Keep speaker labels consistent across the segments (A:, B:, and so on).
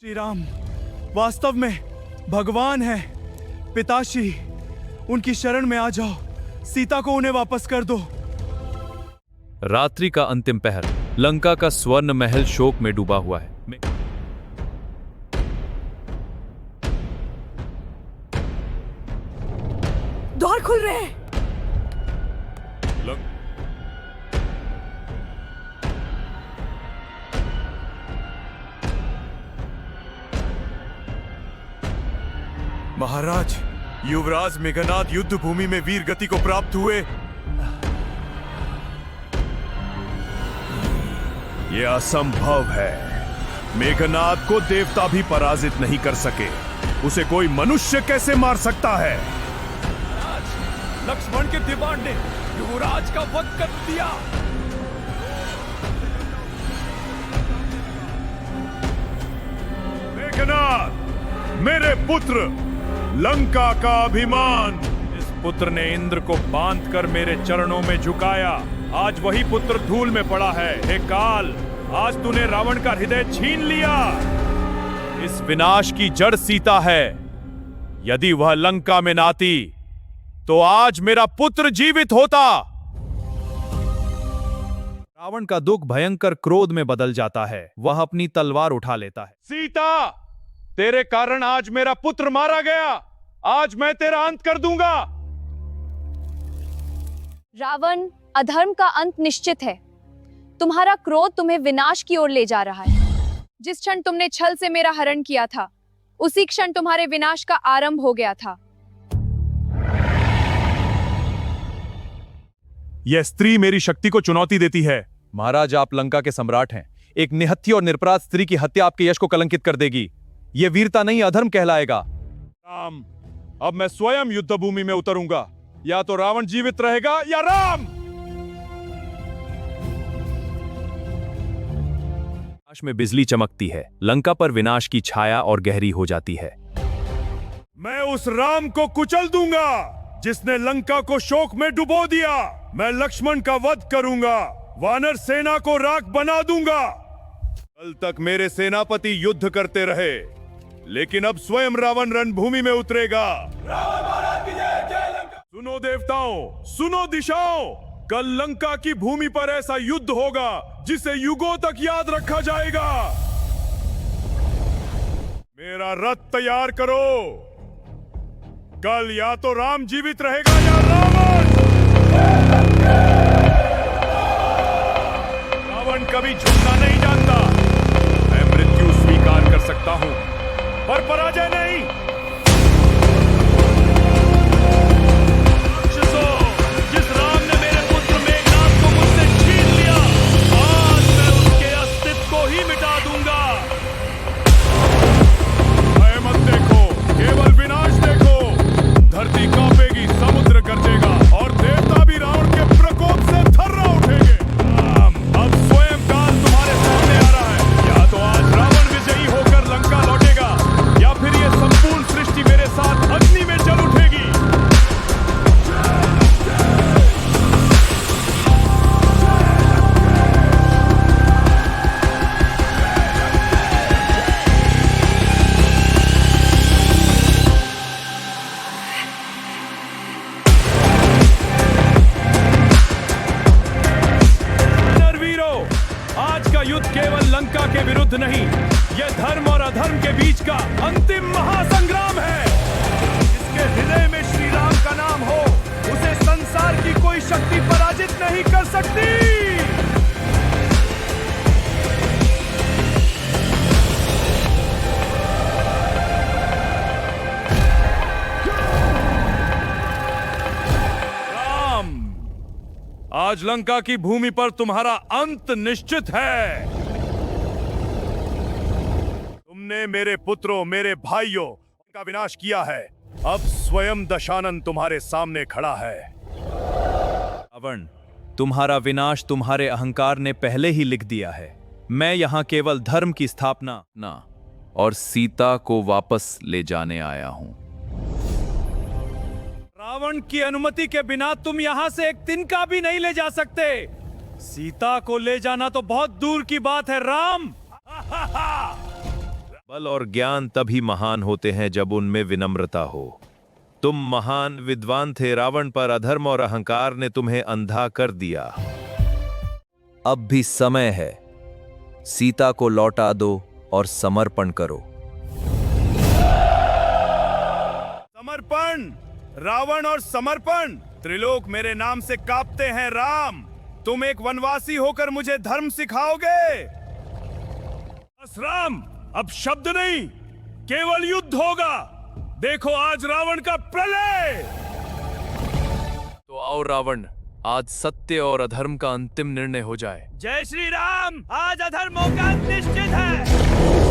A: श्री राम वास्तव में भगवान है। पिताश्री, उनकी शरण में आ जाओ, सीता को उन्हें वापस कर दो।
B: रात्रि का अंतिम पहर। लंका का स्वर्ण महल शोक में डूबा हुआ है।
C: द्वार खुल रहे हैं।
A: महाराज, युवराज मेघनाद युद्ध भूमि में वीर गति को प्राप्त हुए। यह असंभव है। मेघनाद को देवता भी पराजित नहीं कर सके, उसे कोई मनुष्य कैसे मार सकता है? लक्ष्मण के दीवान ने युवराज का वध कर दिया। मेघनाद, मेरे पुत्र, लंका का अभिमान। इस पुत्र ने इंद्र को बांधकर मेरे चरणों में झुकाया। आज वही पुत्र धूल में पड़ा है। हे काल, आज तूने रावण का हृदय छीन लिया। इस विनाश की जड़ सीता है। यदि वह लंका में न आती तो आज मेरा पुत्र जीवित होता। रावण का दुख भयंकर क्रोध में बदल जाता है। वह अपनी तलवार उठा लेता है। सीता, तेरे कारण आज मेरा पुत्र मारा गया। आज मैं तेरा अंत कर दूंगा।
D: रावण, अधर्म का अंत निश्चित है। तुम्हारा क्रोध तुम्हें विनाश की ओर ले जा रहा है। जिस क्षण तुमने छल से मेरा हरण किया था, उसी क्षण तुम्हारे विनाश का आरंभ हो गया था।
A: यह स्त्री मेरी शक्ति को चुनौती देती है। महाराज, आप लंका के सम्राट हैं। एक निहत्थी और निरपराध स्त्री की हत्या आपके यश को कलंकित कर देगी। यह वीरता नहीं, अधर्म कहलाएगा। राम, अब मैं स्वयं युद्ध भूमि में उतरूंगा। या तो रावण जीवित रहेगा या राम।
B: आकाश में बिजली चमकती है। लंका पर विनाश की छाया और गहरी हो जाती है।
A: मैं उस राम को कुचल दूंगा जिसने लंका को शोक में डुबो दिया। मैं लक्ष्मण का वध करूंगा, वानर सेना को राख बना दूंगा। कल तक मेरे सेनापति युद्ध करते रहे, लेकिन अब स्वयं रावण रणभूमि में उतरेगा। रावण महाराज की जय, जय लंका। सुनो देवताओं, सुनो दिशाओं, कल लंका की भूमि पर ऐसा युद्ध होगा जिसे युगों तक याद रखा जाएगा। मेरा रथ तैयार करो। कल या तो राम जीवित रहेगा या रावण। रावण कभी झुकना नहीं जानता। मैं मृत्यु स्वीकार कर सकता हूं, पर पराजय नहीं। राक्षसों, जिस राम ने मेरे पुत्र मेघनाद को मुझसे छीन लिया, आज मैं उसके अस्तित्व को ही मिटा दूंगा। भय मत देखो, केवल विनाश देखो। धरती कांपेगी, समुद्र गरजेगा और देवता भी रावण के प्रकोप से थर्रा उठेंगे। अब स्वयं काल तुम्हारे सामने आ रहा है। या तो आज रावण विजयी होकर लंका लौटेगा, या फिर ये संपूर्ण सृष्टि मेरे साथ अग्नि में जल उठेगी। आज का युद्ध केवल लंका के विरुद्ध नहीं, यह धर्म और अधर्म के बीच का अंतिम महासंग्राम है। जिसके हृदय में श्री राम का नाम हो, उसे संसार की कोई शक्ति पराजित नहीं कर सकती। राम, आज लंका की भूमि पर तुम्हारा अंत निश्चित है। तुमने मेरे पुत्रों, मेरे भाइयों का विनाश किया है। अब स्वयं दशानन तुम्हारे सामने खड़ा है।
B: रावण, तुम्हारा विनाश तुम्हारे अहंकार ने पहले ही लिख दिया है। मैं यहां केवल धर्म की स्थापना ना और सीता को वापस ले जाने आया हूं।
A: रावण की अनुमति के बिना तुम यहां से एक तिनका भी नहीं ले जा सकते। सीता को ले जाना तो बहुत दूर की बात है। राम
B: बल और ज्ञान तभी महान होते हैं जब उनमें विनम्रता हो। तुम महान विद्वान थे रावण, पर अधर्म और अहंकार ने तुम्हें अंधा कर दिया। अब भी समय है, सीता को लौटा दो और समर्पण करो।
A: समर्पण, रावण और समर्पण, त्रिलोक मेरे नाम से कांपते हैं। राम, तुम एक वनवासी होकर मुझे धर्म सिखाओगे? बस राम, अब शब्द नहीं, केवल युद्ध होगा। देखो आज रावण का प्रलय।
B: तो आओ रावण, आज सत्य और अधर्म का अंतिम निर्णय हो जाए।
A: जय श्री राम, आज अधर्मों का अंत निश्चित है।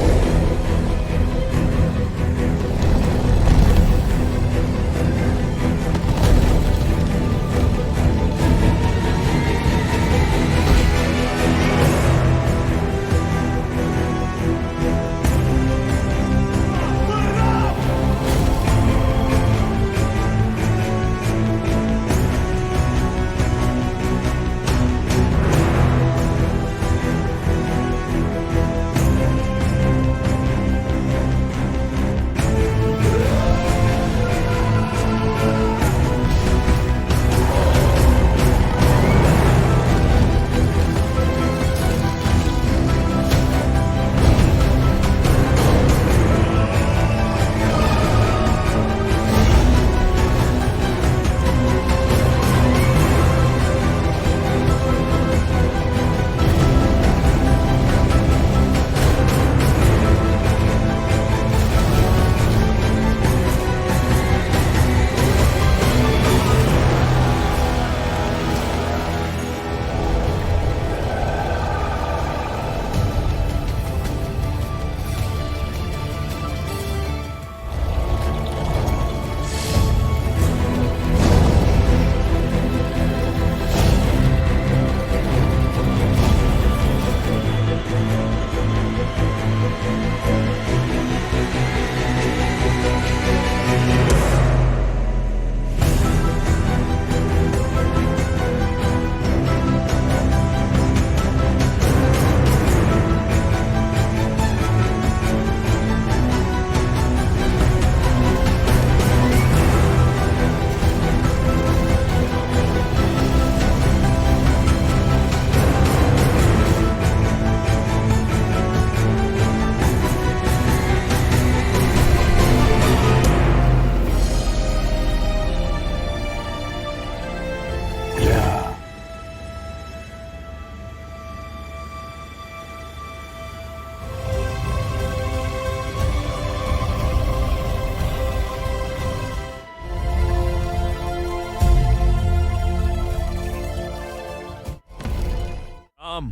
B: राम,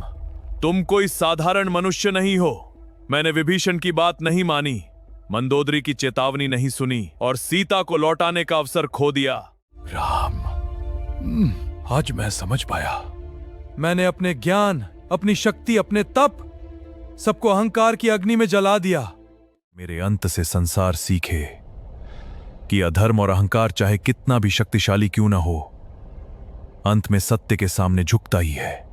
B: तुम कोई साधारण मनुष्य नहीं हो। मैंने विभीषण की बात नहीं मानी, मंदोदरी की चेतावनी नहीं सुनी और सीता को लौटाने का अवसर खो दिया।
E: राम, आज मैं समझ पाया। मैंने अपने ज्ञान, अपनी शक्ति, अपने तप सबको अहंकार की अग्नि में जला दिया। मेरे अंत से संसार सीखे कि अधर्म और अहंकार चाहे कितना भी शक्तिशाली क्यों ना हो, अंत में सत्य के सामने झुकता ही है।